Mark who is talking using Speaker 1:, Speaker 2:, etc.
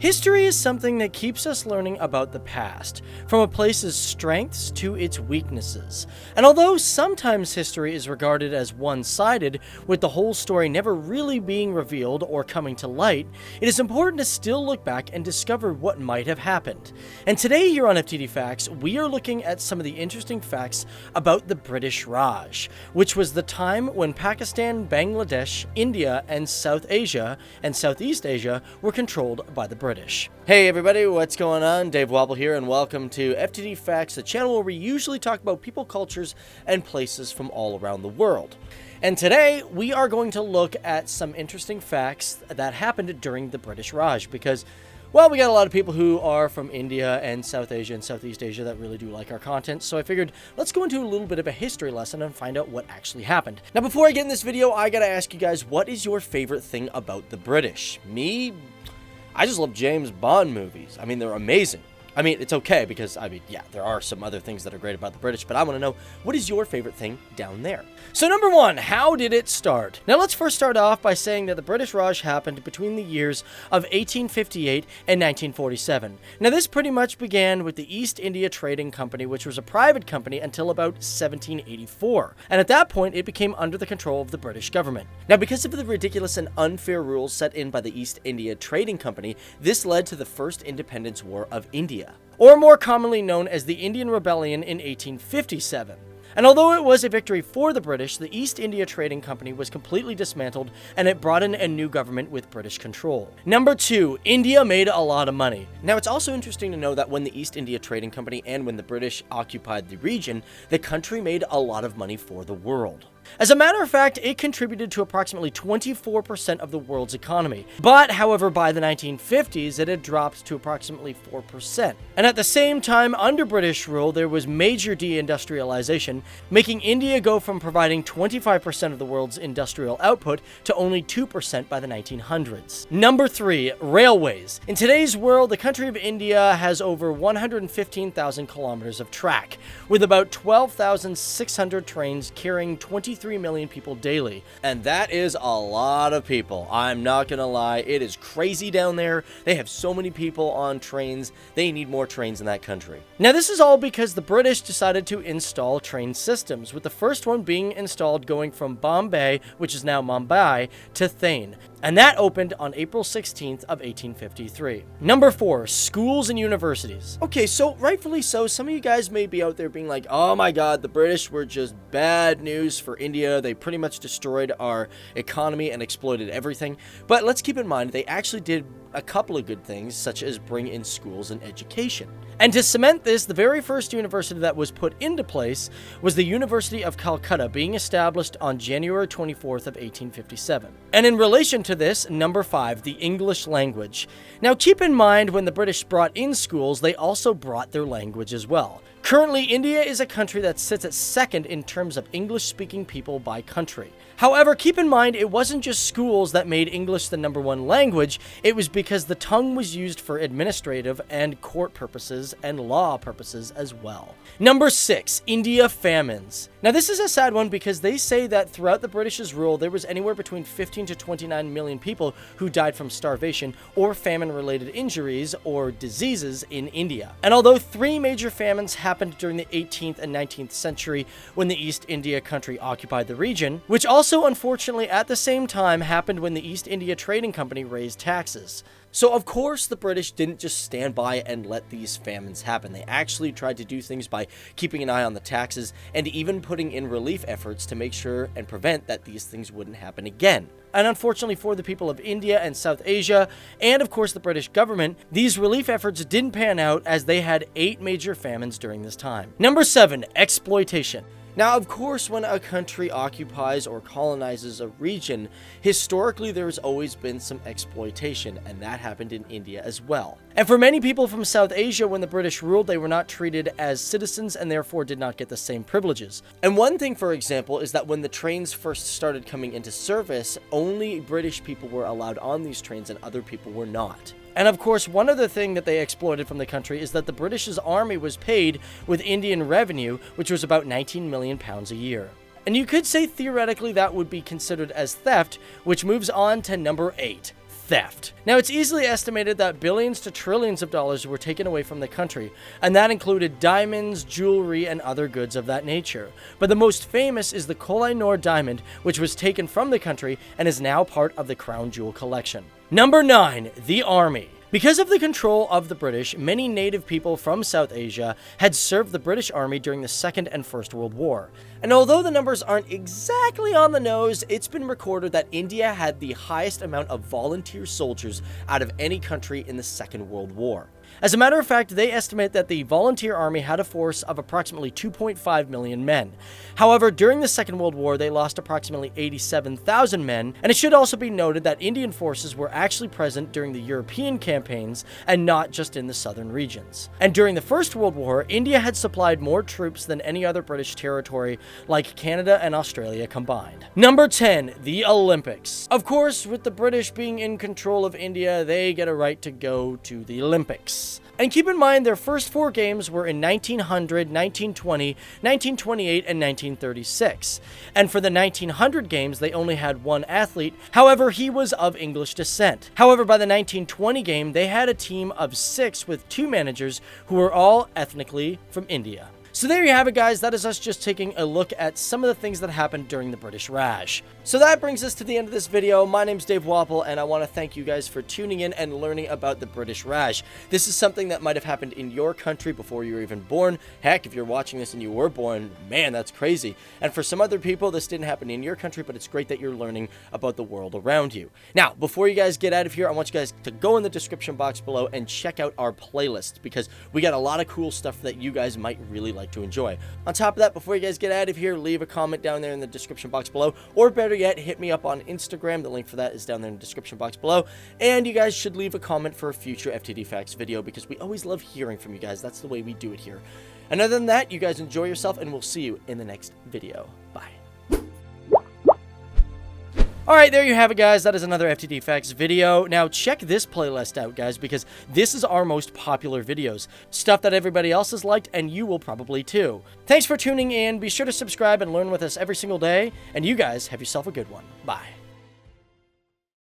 Speaker 1: History is something that keeps us learning about the past, from a place's strengths to its weaknesses. And although sometimes history is regarded as one-sided, with the whole story never really being revealed or coming to light, it is important to still look back and discover what might have happened. And today here on FTD Facts, we are looking at some of the interesting facts about the British Raj, which was the time when Pakistan, Bangladesh, India, and South Asia and Southeast Asia were controlled by the British. Hey everybody, what's going on? Dave Wobble here, and welcome to FTD Facts, the channel where we usually talk about people, cultures, and places from all around the world. And today, we are going to look at some interesting facts that happened during the British Raj, because, well, we got a lot of people who are from India and South Asia and Southeast Asia that really do like our content, so I figured let's go into a little bit of a history lesson and find out what actually happened. Now, before I get in this video, I gotta ask you guys, what is your favorite thing about the British? Me? I just love James Bond movies. I mean, they're amazing. I mean, it's okay because, yeah, there are some other things that are great about the British, but I want to know, what is your favorite thing down there? So number one, how did it start? Now let's first start off by saying that the British Raj happened between the years of 1858 and 1947. Now this pretty much began with the East India Trading Company, which was a private company until about 1784. And at that point, it became under the control of the British government. Now because of the ridiculous and unfair rules set in by the East India Trading Company, this led to the First Independence War of India, or more commonly known as the Indian Rebellion in 1857. And although it was a victory for the British, the East India Trading Company was completely dismantled and it brought in a new government with British control. Number two, India made a lot of money. Now it's also interesting to know that when the East India Trading Company and when the British occupied the region, the country made a lot of money for the world. As a matter of fact, it contributed to approximately 24% of the world's economy. But, however, by the 1950s, it had dropped to approximately 4%. And at the same time, under British rule, there was major deindustrialization, making India go from providing 25% of the world's industrial output to only 2% by the 1900s. Number three, railways. In today's world, the country of India has over 115,000 kilometers of track, with about 12,600 trains carrying 23 million people daily. And that is a lot of people. I'm not gonna lie, it is crazy down there. They have so many people on trains. They need more trains in that country. Now this is all because the British decided to install train systems, with the first one being installed going from Bombay, which is now Mumbai, to Thane. And that opened on April 16th of 1853. Number four, schools and universities. Okay, so rightfully so, some of you guys may be out there being like, oh my god, the British were just bad news for India. They pretty much destroyed our economy and exploited everything. But let's keep in mind, they actually did a couple of good things, such as bring in schools and education. And to cement this, the very first university that was put into place was the University of Calcutta, being established on January 24th of 1857. And in relation to this, number five, the English language. Now keep in mind, when the British brought in schools, they also brought their language as well. Currently, India is a country that sits at second in terms of English-speaking people by country. However, keep in mind, it wasn't just schools that made English the number one language, it was because the tongue was used for administrative and court purposes and law purposes as well. Number six, India famines. Now this is a sad one because they say that throughout the British's rule, there was anywhere between 15 to 29 million people who died from starvation or famine-related injuries or diseases in India. And although three major famines happened during the 18th and 19th century when the East India country occupied the region, which also unfortunately at the same time happened when the East India Trading Company raised taxes. So of course the British didn't just stand by and let these famines happen. They actually tried to do things by keeping an eye on the taxes and even putting in relief efforts to make sure and prevent that these things wouldn't happen again. And unfortunately for the people of India and South Asia, and of course the British government, these relief efforts didn't pan out as they had 8 major famines during this time. Number 7, exploitation. Now, of course, when a country occupies or colonizes a region, historically there's always been some exploitation, and that happened in India as well. And for many people from South Asia, when the British ruled, they were not treated as citizens and therefore did not get the same privileges. And one thing, for example, is that when the trains first started coming into service, only British people were allowed on these trains and other people were not. And of course, one other thing that they exploited from the country is that the British's army was paid with Indian revenue, which was about £19 million a year. And you could say theoretically that would be considered as theft, which moves on to number 8. theft. Now, it's easily estimated that billions to trillions of dollars were taken away from the country, and that included diamonds, jewelry, and other goods of that nature. But the most famous is the Koh-i-Noor diamond, which was taken from the country and is now part of the crown jewel collection. Number 9. The Army. Because of the control of the British, many native people from South Asia had served the British Army during the Second and First World War. And although the numbers aren't exactly on the nose, it's been recorded that India had the highest amount of volunteer soldiers out of any country in the Second World War. As a matter of fact, they estimate that the volunteer army had a force of approximately 2.5 million men. However, during the Second World War, they lost approximately 87,000 men, and it should also be noted that Indian forces were actually present during the European campaigns and not just in the southern regions. And during the First World War, India had supplied more troops than any other British territory, like Canada and Australia combined. Number 10. The Olympics. Of course, with the British being in control of India, they get a right to go to the Olympics. And keep in mind, their first 4 games were in 1900, 1920, 1928, and 1936. And for the 1900 games, they only had 1 athlete. However, he was of English descent. However, by the 1920 game, they had a team of 6 with 2 managers who were all ethnically from India. So there you have it, guys. That is us just taking a look at some of the things that happened during the British Raj. So that brings us to the end of this video. My name's Dave Wapple, and I want to thank you guys for tuning in and learning about the British Raj. This is something that might have happened in your country before you were even born. Heck, if you're watching this and you were born, man, that's crazy. And for some other people, this didn't happen in your country, but it's great that you're learning about the world around you. Now, before you guys get out of here, I want you guys to go in the description box below and check out our playlist, because we got a lot of cool stuff that you guys might really like to enjoy. On top of that, before you guys get out of here, leave a comment down there in the description box below, or better yet, hit me up on Instagram. The link for that is down there in the description box below. And you guys should leave a comment for a future FTD Facts video, because we always love hearing from you guys. That's the way we do it here. And other than that, you guys enjoy yourself, and we'll see you in the next video. Bye. Alright, there you have it, guys. That is another FTD Facts video. Now, check this playlist out, guys, because this is our most popular videos. Stuff that everybody else has liked, and you will probably too. Thanks for tuning in. Be sure to subscribe and learn with us every single day. And you guys have yourself a good one. Bye.